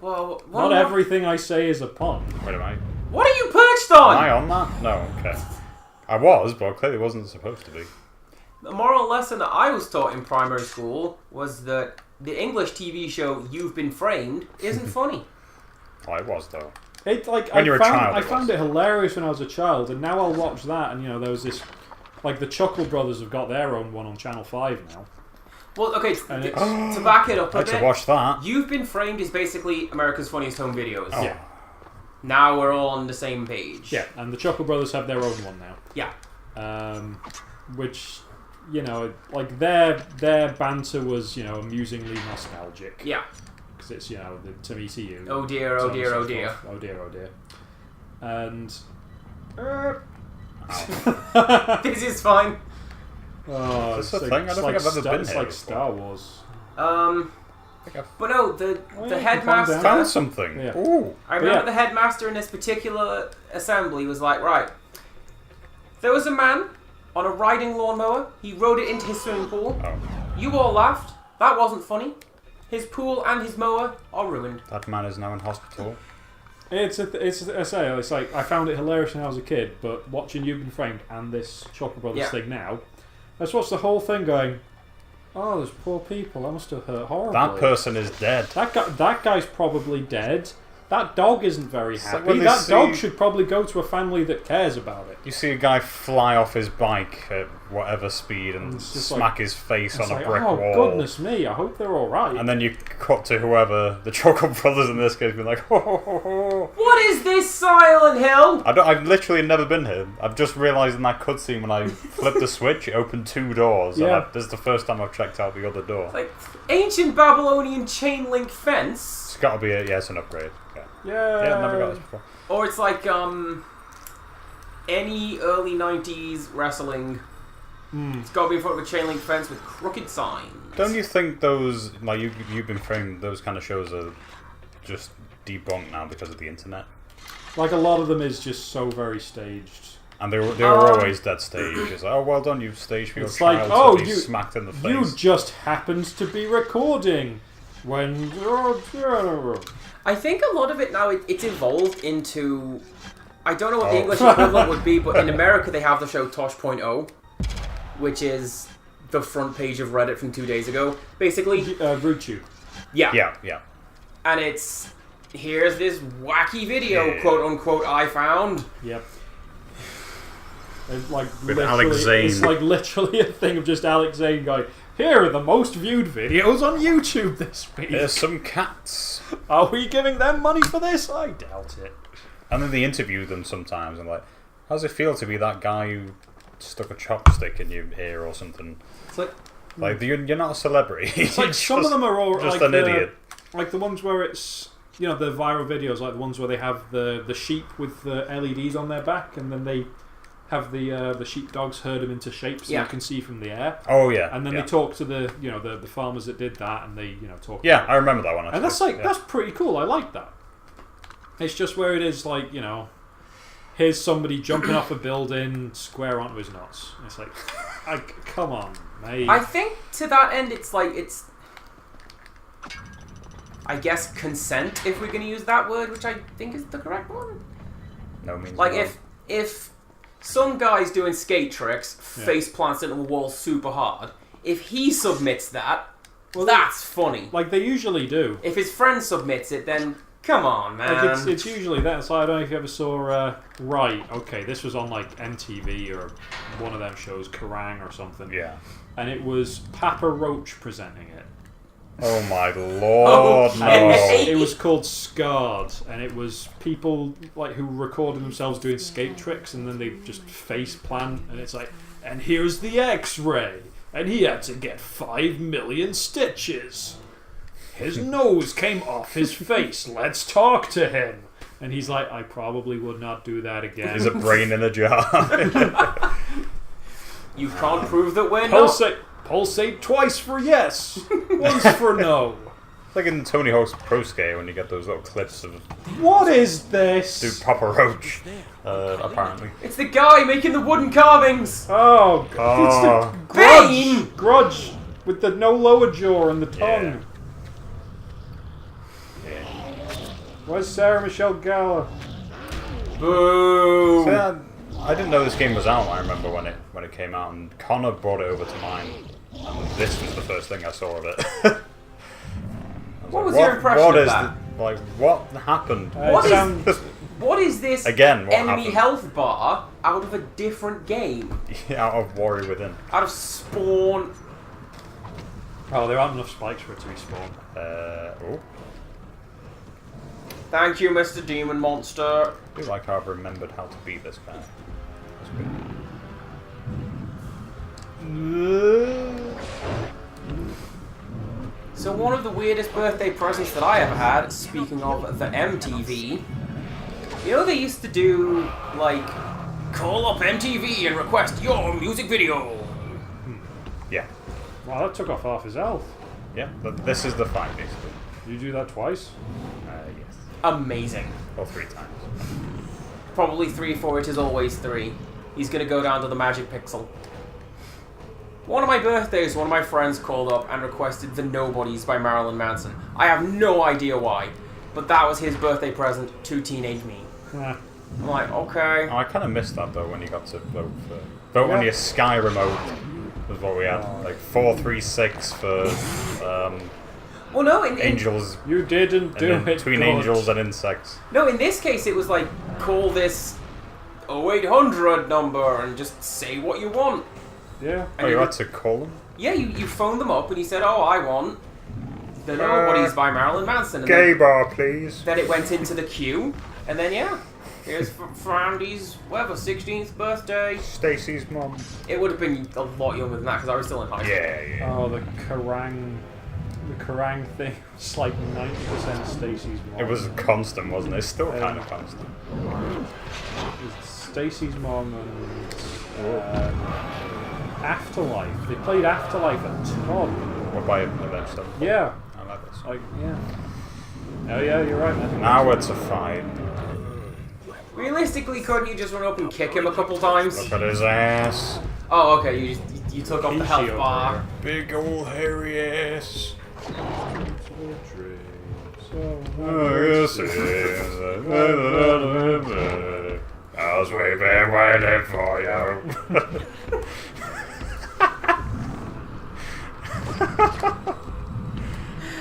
Well, not everything I say is a pun. Wait a minute. What are you perched on? Am I on that? No, okay. I was, but clearly wasn't supposed to be. The moral lesson that I was taught in primary school was that the English TV show You've Been Framed isn't funny. Oh, it was, though. It, like, When you were a child, I found it hilarious when I was a child, and now I'll watch that, and, there was this... Like, the Chuckle Brothers have got their own one on Channel 5 now. Well, okay, to back it up a I had bit, to watch that. You've Been Framed is basically America's Funniest Home Videos. Oh. Yeah. Now we're all on the same page. Yeah, and the Chuckle Brothers have their own one now. Yeah. Which, like, their banter was, amusingly nostalgic. Yeah. Because it's, the to me to you. Oh dear, oh dear, oh dear. Oh dear, oh dear. And... This is fine. Oh, Is this a thing? I don't think I've ever been It's here like before. Star Wars. But no, the you headmaster... Found something. Yeah. Ooh. I remember the headmaster in this particular assembly was like, right, there was a man on a riding lawnmower. He rode it into his swimming pool. Oh. You all laughed. That wasn't funny. His pool and his mower are ruined. That man is now in hospital. It's like I found it hilarious when I was a kid, but watching You've Been Framed and this Chuckle Brothers thing now, I just watched the whole thing going, oh, those poor people, that must have hurt horribly. That person is dead. That guy's probably dead. That dog isn't very like happy. when they That dog should probably go to a family that cares about it. You see a guy fly off his bike at whatever speed and smack his face on a brick oh, wall. Goodness me, I hope they're alright. And then you cut to whoever, the Chuckle Brothers in this case, being like, ho ho ho ho. What is this Silent Hill? I've literally never been here. I've just realised in that cutscene when I flipped the switch, it opened 2 doors. Yeah. And this is the first time I've checked out the other door. Like, ancient Babylonian chain link fence. It's got to be it's an upgrade. Yeah. Yeah, I've never got this before. Or it's like, any early 90s wrestling. It's got to be in front of a chain link fence with crooked signs. Don't you think those, like you've been framed, those kind of shows are just debunked now because of the internet? Like a lot of them is just so very staged. And they were always dead stage. It's like, oh, well done, you've staged for your child to be smacked in the face. You just happened to be recording when... I think a lot of it now, it's evolved into... I don't know what the English equivalent would be, but in America they have the show Tosh.0, which is the front page of Reddit from 2 days ago. Basically... RootTube. Yeah. Yeah. And it's... Here's this wacky video, quote-unquote, I found. Yep. It's like with Alex Zane. It's like literally a thing of just Alex Zane going, here are the most viewed videos on YouTube this week. There's some cats. Are we giving them money for this? I doubt it. And then they interview them sometimes and like, how does it feel to be that guy who stuck a chopstick in your ear or something? It's like you're not a celebrity. It's like some of them are all just like an idiot. Like the ones where it's, the viral videos, like the ones where they have the sheep with the LEDs on their back, and then they have the sheepdogs herd them into shape so you can see from the air. Oh yeah. And then they talk to the the farmers that did that, and they talk. Yeah, I remember that one. Actually. And that's that's pretty cool. I like that. It's just where it is like here's somebody jumping off a building square onto his nuts. It's like, come on, mate. I think to that end, it's I guess consent, if we're going to use that word, which I think is the correct one. No means like no. if some guy's doing skate tricks, face plants into a wall super hard, if he submits that, well, that's funny. Like they usually do. If his friend submits it, then come on, man. Like it's usually that. So I don't know if you ever saw. Right, okay, this was on like MTV or one of them shows, Kerrang or something. Yeah. And it was Papa Roach presenting it. Oh my lord, no. It was called Scarred, and it was people like who recorded themselves doing skate tricks, and then they just face plant, and it's like, and here's the X-ray, and he had to get 5 million stitches. His nose came off his face. Let's talk to him. And he's like, I probably would not do that again. There's a brain in a jar. You can't prove that we're not. Pulsate twice for yes, once for no. Like in Tony Hawk's Pro Skate when you get those little clips of... What is this? Dude, Papa Roach, apparently. It's the guy making the wooden carvings. Oh, God. It's the grudge with the no lower jaw and the tongue. Yeah. Where's Sarah Michelle Gellar? Boo! So, I didn't know this game was out. I remember when it came out, and Connor brought it over to mine, and this was the first thing I saw of it. What was your impression of that? What happened? What is this Again, what enemy happened? health bar out of a different game? Out of Warrior Within. Out of Spawn. Oh, there aren't enough spikes for it to respawn. Oh. Thank you, Mr. Demon Monster. I feel like I've remembered how to beat this guy. That's good. So one of the weirdest birthday presents that I ever had, speaking of the MTV, you know they used to do, like, call up MTV and request your music video. Yeah. Wow, that took off half his health. Yeah, but this is the fight, basically. You do that twice? Yes. Amazing. Or 3 times. Probably 3, for it is always 3. He's gonna go down to the magic pixel. One of my birthdays, one of my friends called up and requested The Nobodies by Marilyn Manson. I have no idea why, but that was his birthday present to teenage me. I'm like, okay. Oh, I kind of missed that though when you got to vote on your Sky remote. Was what we had, like 436 for Well, no, angels. You didn't do it. Between angels and insects. No, in this case, it was like, call this 0800 number and just say what you want. Yeah. And Oh, you had to call them? Yeah, you phoned them up and you said, oh, I want The Nobodies by Marilyn Manson. And Gay bar, please. Then it went into the queue, and then, yeah, here's for Andy's, 16th birthday. Stacy's mum. It would have been a lot younger than that, because I was still in high school. Yeah. Oh, the Kerrang thing was like 90% Stacy's mom. It was constant, wasn't it? It's still kind of constant. It's Stacy's mom and Afterlife. They played Afterlife a ton. What by Avenged Stuff? Yeah. I like this. Like, yeah. Oh yeah, you're right, man. Now it's a fight. Realistically, couldn't you just run up and kick him a couple times? Look at his ass. Oh, okay, you took off the health Easy bar. over Big old hairy ass. I was waiting for you.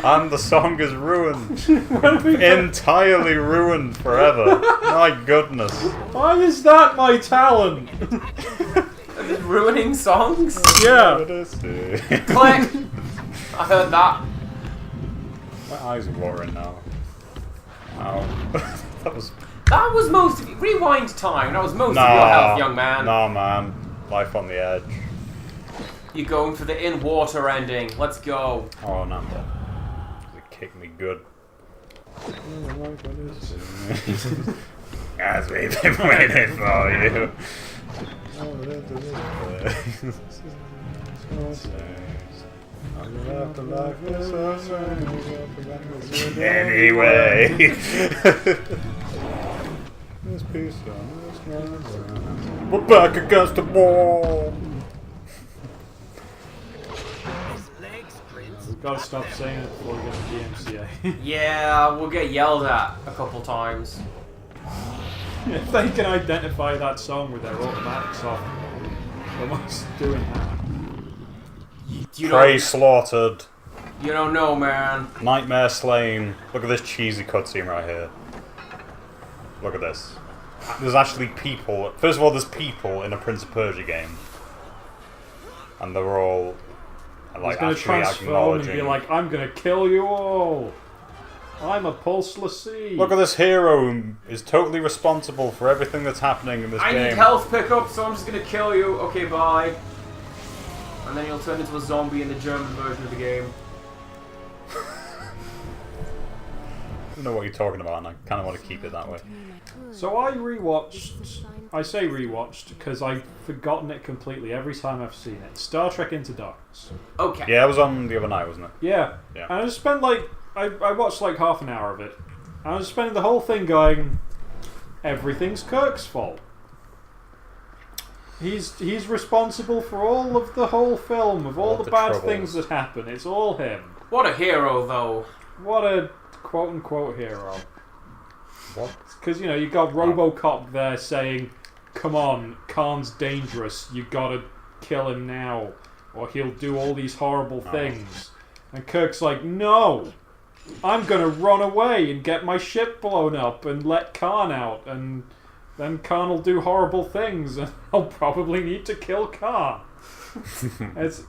And the song is ruined. Entirely ruined forever. My goodness. Why is that my talent? Ruining songs? Yeah. Click! I heard that. My eyes are watering now. Ow. That was most of rewind time. That was most of your health, young man. Nah, man. Life on the edge. You're going for the in-water ending. Let's go. Oh, no, I'm dead. It kicked me good. As we've been waiting for you. Anyway. We're back against the wall. We've got to stop saying it before we get to DMCA. Yeah, we'll get yelled at a couple times. If they can identify that song with their automatics off, they must doing that. You Prey slaughtered. You don't know, man. Nightmare slain. Look at this cheesy cutscene right here. Look at this. There's actually people. First of all, there's people in a Prince of Persia game. And they're all like He's going to actually transform and acknowledging. be like, I'm going to kill you all. I'm a pulseless sea. Look at this hero who is totally responsible for everything that's happening in this I game. need health pickup, so I'm just gonna kill you. Okay, bye. And then you'll turn into a zombie in the German version of the game. I don't know what you're talking about, and I kind of want to keep it that way. So I rewatched, I say rewatched because I've forgotten it completely every time I've seen it. Star Trek Into Darkness. Okay. Yeah, it was on the other night, wasn't it? Yeah. Yeah. And I just spent like, I watched like half an hour of it. And I was spending the whole thing going, everything's Kirk's fault. He's responsible for all of the whole film, of all the bad troubles. things that happen. It's all him. What a hero, though. What a quote-unquote hero. What? Because, you know, you got RoboCop there saying, come on, Khan's dangerous, you gotta kill him now, or he'll do all these horrible things. And Kirk's like, no! I'm gonna run away and get my ship blown up and let Khan out, and then Khan will do horrible things, and I'll probably need to kill Khan. It's...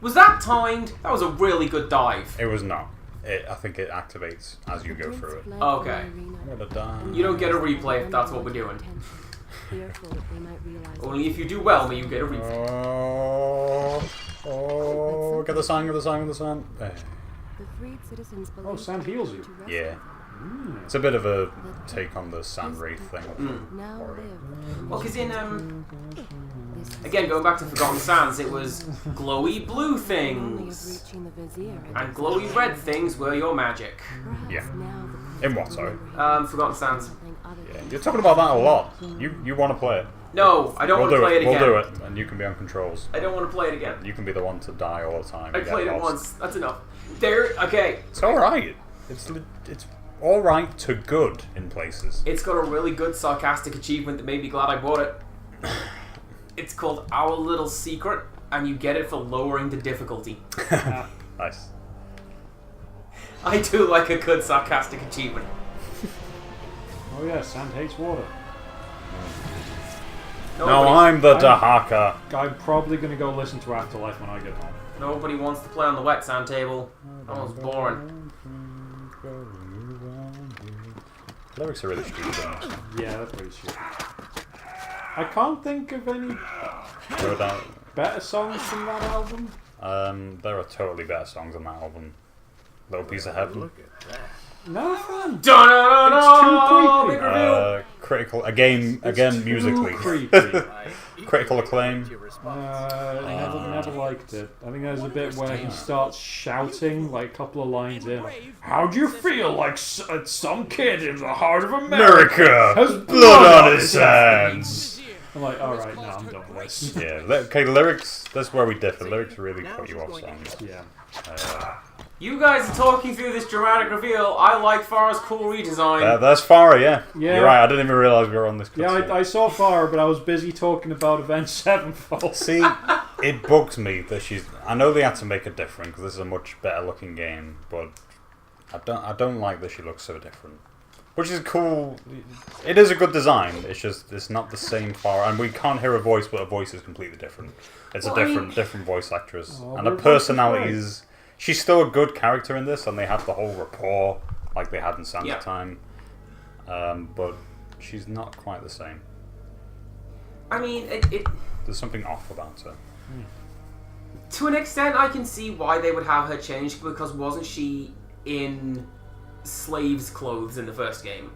Was that timed? That was a really good dive. It was not. I think it activates as you go through it. Okay. I'm gonna die. You don't get a replay if that's what we're doing. Only if you do well may you get a replay. Oh, get the sign, get the sign, get the sign. Oh, sand heals you. Yeah. It's a bit of a take on the sand wraith thing. Well, because in, again, going back to Forgotten Sands, it was glowy blue things. And glowy red things were your magic. Yeah. In what, sorry? Forgotten Sands. Yeah. You're talking about that a lot. You want to play it. No, I don't want to play it again. We'll do it, and you can be on controls. I don't want to play it again. You can be the one to die all the time. I played it once. That's enough. Okay. It's alright. It's alright to good in places. It's got a really good sarcastic achievement that made me glad I bought it. It's called Our Little Secret, and you get it for lowering the difficulty. Nice. I do like a good sarcastic achievement. Oh yeah, sand hates water. No, I'm the Dahaka. I'm probably going to go listen to Afterlife when I get home. Nobody wants to play on the wet sand table. That one's boring. Lyrics are really stupid. Yeah, they're pretty stupid. I can't think of any better songs from that album. There are totally better songs on that album. Little Piece of Heaven. Nothing. It's too creepy. Critical again musically. Creepy. Critical acclaim. Never liked it. I think there's a bit where he starts shouting, like a couple of lines in. How'd you feel like some kid in the heart of America has blood on his hands? I'm like, alright, no, I'm done with this. Yeah, okay, lyrics, that's where we differ. Lyrics really put you off songs. Yeah. You guys are talking through this dramatic reveal. I like Farah's cool redesign. That's Farah, yeah. You're right, I didn't even realise we were on this cutscene. Yeah, I saw Farah, but I was busy talking about Avenged Sevenfold. See, it bugs me that she's... I know they had to make it different, because this is a much better looking game, but I don't like that she looks so different. Which is cool. It is a good design, it's just, it's not the same Farah, and we can't hear her voice, but her voice is completely different. It's a different voice actress. And her personality is... She's still a good character in this, and they have the whole rapport like they had in Sands of Time. But she's not quite the same. I mean, there's something off about her. To an extent, I can see why they would have her changed, because wasn't she in slave's clothes in the first game?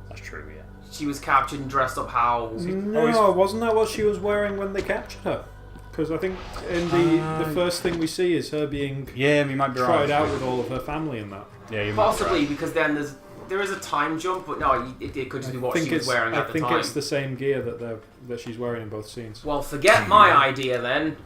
That's true, yeah. She was captured and dressed up how... No, wasn't that what she was wearing when they captured her? Because I think in the first thing we see is her being you might be tried out with all of her family and that. Yeah, you possibly, because then there is a time jump, but no, it could just be what she was wearing at the time. I think it's the same gear that she's wearing in both scenes. Well, forget my idea then.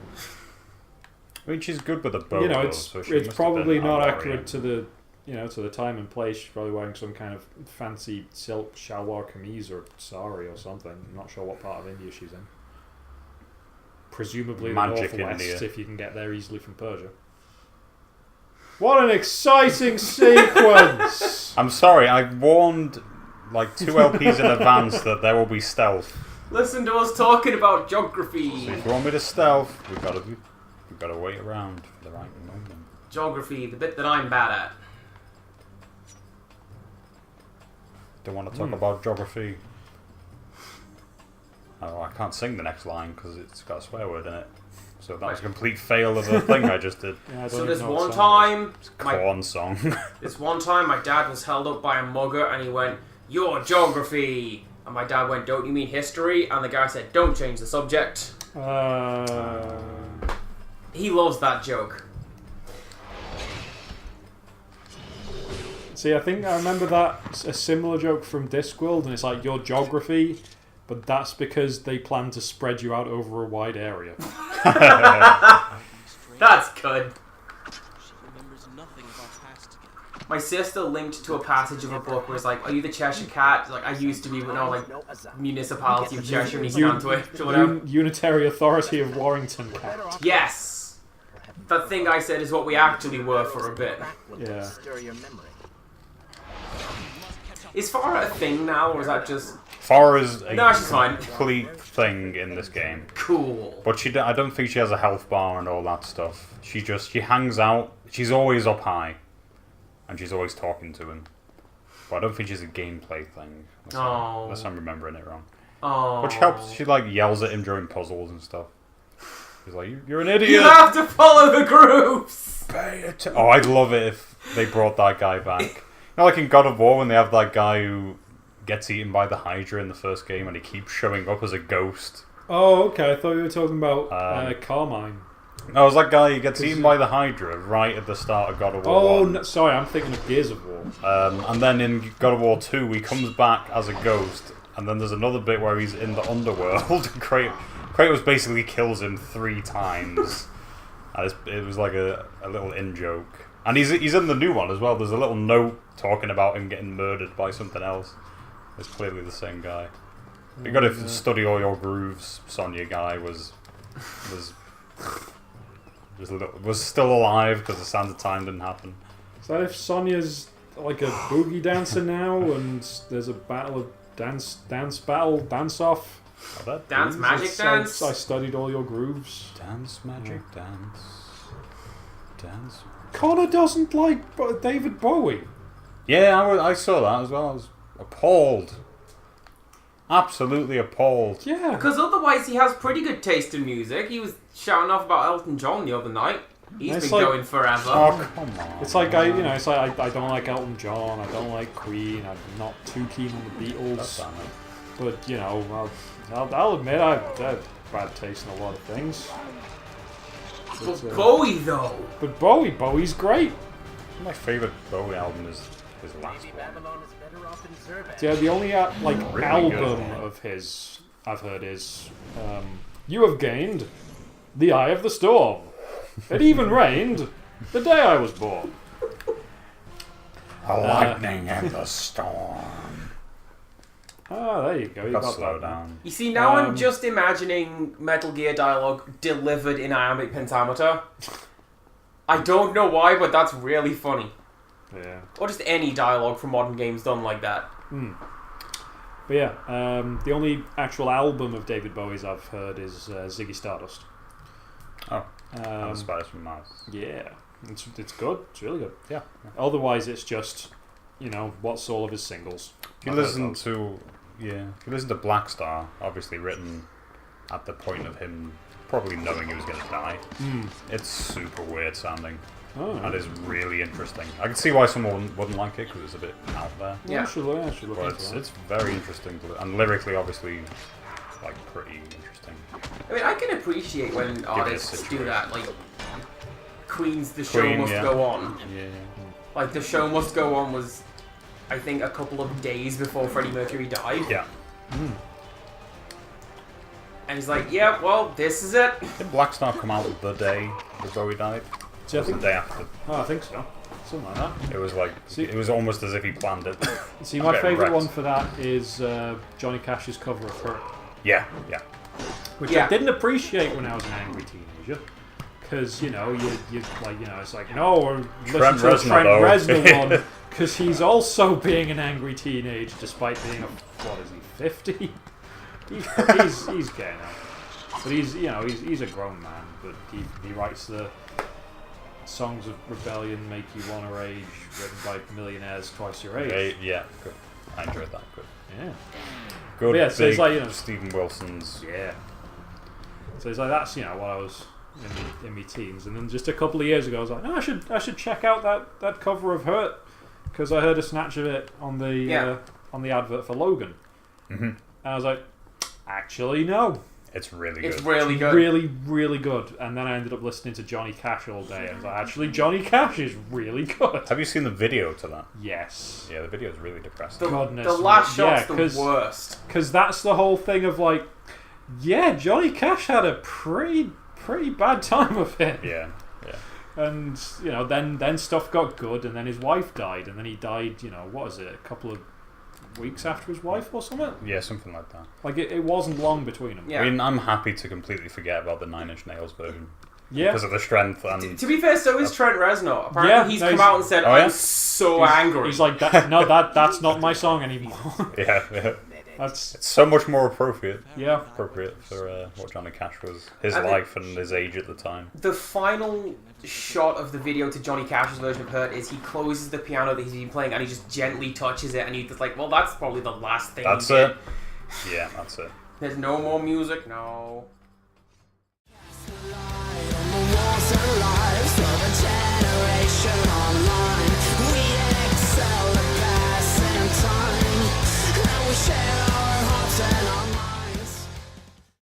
I mean, she's good with a bow. You know, it's probably not accurate to the to the time and place. She's probably wearing some kind of fancy silk shalwar kameez or sari or something. I'm not sure what part of India she's in. Presumably the northwest, if you can get there easily from Persia. What an exciting sequence! I'm sorry, I warned like 2 LPs in advance that there will be stealth. Listen to us talking about geography. So if you want me to stealth, we've got to wait around for the right moment. Geography, the bit that I'm bad at. Don't want to talk about geography. Oh, I can't sing the next line because it's got a swear word in it. So that was a complete fail of a thing I just did. Yeah, so this one time... It's a corn song. This one time my dad was held up by a mugger and he went, "Your geography!" And my dad went, "Don't you mean history?" And the guy said, "Don't change the subject." He loves that joke. See, I think I remember a similar joke from Discworld, and it's like, "Your geography," but that's because they plan to spread you out over a wide area. That's good. My sister linked to a passage of a book where it's like, are you the Cheshire Cat? It's like, I used to be, but now, like, Municipality of Cheshire needs to answer it, or whatever. Unitary Authority of Warrington Cat. Yes! That thing I said is what we actually were for a bit. Yeah. Is Farah a thing now, or is that just... Farah is a No, she's fine. complete thing in this game. Cool. But I don't think she has a health bar and all that stuff. She hangs out. She's always up high. And she's always talking to him. But I don't think she's a gameplay thing. Unless I'm remembering it wrong. Oh. Which helps. She like yells at him during puzzles and stuff. She's like, "You're an idiot! You have to follow the groups!" Oh, I'd love it if they brought that guy back. You know, like in God of War when they have that guy who gets eaten by the Hydra in the first game and he keeps showing up as a ghost. Oh, okay. I thought you were talking about Carmine. No, it was that guy who gets eaten by the Hydra right at the start of God of War 1. No, sorry, I'm thinking of Gears of War. And then in God of War 2, he comes back as a ghost, and then there's another bit where he's in the underworld, and Kratos basically kills him 3 times. And it was like a little in-joke. And he's in the new one as well. There's a little note talking about him getting murdered by something else. It's clearly the same guy. You got to study all your grooves. Sonya guy was still alive because the Sands of Time didn't happen. Is that if Sonya's like a boogie dancer now and there's a battle of dance off? Dance magic dance? I studied all your grooves. Dance magic dance. Connor doesn't like David Bowie. Yeah, I saw that as well. I was appalled. Absolutely appalled. Yeah. Because otherwise he has pretty good taste in music. He was shouting off about Elton John the other night. He's been going forever. Oh, come on. It's like I don't like Elton John, I don't like Queen, I'm not too keen on the Beatles. But, you know, I'll admit I have bad taste in a lot of things. But Bowie, though. But Bowie's great. My favourite Bowie album is his last one. Yeah, the only Really album good. of his I've heard is You Have Gained, The Eye of the Storm. It even rained the day I was born. The lightning and the storm. Ah, there you go. You got slow that down. You see, now I'm just imagining Metal Gear dialogue delivered in iambic pentameter. I don't know why, but that's really funny. Yeah. Or just any dialogue from modern games done like that. But yeah, the only actual album of David Bowie's I've heard is Ziggy Stardust. Oh, and the Spiders from Mars. Yeah, it's good. It's really good. Yeah. Otherwise, it's just, you know, what's all of his singles. If you listen to Black Star, obviously written at the point of him probably knowing he was going to die. It's super weird sounding. Oh, And is really interesting. I can see why someone wouldn't like it because it's a bit out there. yeah. I should look But into that. it's very interesting and lyrically, obviously, like pretty interesting. I mean, I can appreciate when artists do situation. that. Like, Queen's The Show Queen, Must yeah. Go On. Yeah. Like, The Show Must Go On was, I think, a couple of days before Freddie Mercury died. Yeah. And he's like, yeah, well, this is it. Did Black Star come out the day that Bowie died? See, I It was the think, day after. I think so. Something like that. It was like it was almost as if he planned it. See, my Get favourite wrecked. one for that is Johnny Cash's cover of Hurt, Yeah. which Yeah. I didn't appreciate when I was an angry teenager. Because, you know, you like, you know, it's like, no, we're listening to the Reznor, Trent though. Reznor one, because he's also being an angry teenage, despite being what is he, 50? He's getting out. But he's a grown man, but he writes the songs of rebellion make you want to rage, written by millionaires twice your age. Yeah. Good. I enjoyed that. Good. Yeah. Good. But yeah, so it's big like, you know, Stephen Wilson's. Yeah. So it's like, that's, you know, what I was in my teens, and then just a couple of years ago I was like, no, I should check out that cover of Hurt, because I heard a snatch of it on the advert for Logan. And I was like, actually no. It's really good. It's really good. Really, really good. And then I ended up listening to Johnny Cash all day. I was like, actually, Johnny Cash is really good. Have you seen the video to that? Yes. Yeah, the video is really depressing. Goodness. The last shot's Yeah, the worst. Because that's the whole thing of like, yeah, Johnny Cash had a pretty bad time of it. Yeah. And then stuff got good, and then his wife died, and then he died. What is it? A couple of weeks after his wife or something. Yeah, something like that. Like it wasn't long between them. Yeah. I mean, I'm happy to completely forget about the Nine Inch Nails version. Yeah. Because of the strength and... To be fair, so is Trent Reznor. Apparently he's come out and said, I'm so angry. He's like, that's not my song anymore. Yeah. It's so much more appropriate. Yeah. Appropriate for what Johnny Cash was, his life and his age at the time. The final shot of the video to Johnny Cash's version of Hurt is he closes the piano that he's been playing and he just gently touches it and he's just like, well, that's probably the last thing That's he did. it. Yeah, that's it. There's no more music, no.